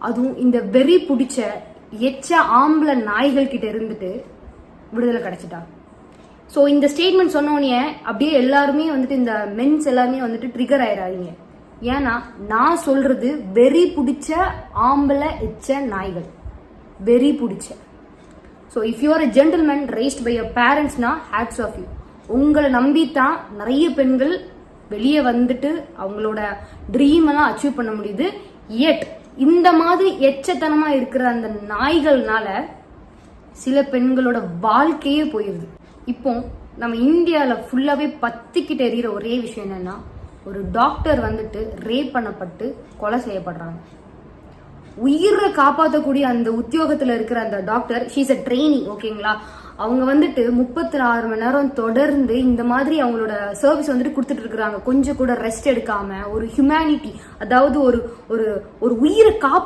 அதுவும் இந்த வெறி பிடிச்ச எச்ச ஆம்பளை நாய்கள் கிட்ட இருந்துட்டு விடுதலை கிடைச்சிட்டா. ஸோ இந்த ஸ்டேட்மெண்ட் சொன்னோடனே அப்படியே எல்லாருமே வந்துட்டு இந்த மென்ஸ் எல்லாருமே வந்துட்டு ட்ரிகர் ஆயிடாதீங்க. ஏன்னா நான் சொல்றது வெறி பிடிச்ச ஆம்பளை எச்ச நாய்கள், வெறி பிடிச்ச. So if you are a gentleman raised by your parentsனா hats off you. உங்களை நம்பித்தான் நிறைய பெண்கள் வெளியே வந்துட்டு அவங்களோட ட்ரீம் எல்லாம் அச்சீவ் பண்ண முடியுது. எட் இந்த மாதிரி எச்சத்தனமா இருக்கிற அந்த நாய்கள்னால சில பெண்களோட வாழ்க்கையே போயிருது. இப்போ நம்ம இந்தியாவில் ஃபுல்லாவே பத்திக்கிட்டு எறிகிற ஒரே விஷயம் என்னன்னா, ஒரு டாக்டர் வந்துட்டு ரேப் பண்ணப்பட்டு கொலை செய்யப்படுறாங்க. உயிரை காப்பாற்றக்கூடிய அந்த உத்தியோகத்துல இருக்கிற அந்த டாக்டர், ஷீஸ் அ ட்ரெயினி, ஓகேங்களா? அவங்க வந்துட்டு 36 மணி நேரம் தொடர்ந்து இந்த மாதிரி அவங்களோட சர்வீஸ் வந்துட்டு கொடுத்துட்டு இருக்கிறாங்க. கொஞ்சம் கூட ரெஸ்ட் எடுக்காம, ஒரு ஹியூமனிட்டி, அதாவது ஒரு ஒரு உயிரை காப்பா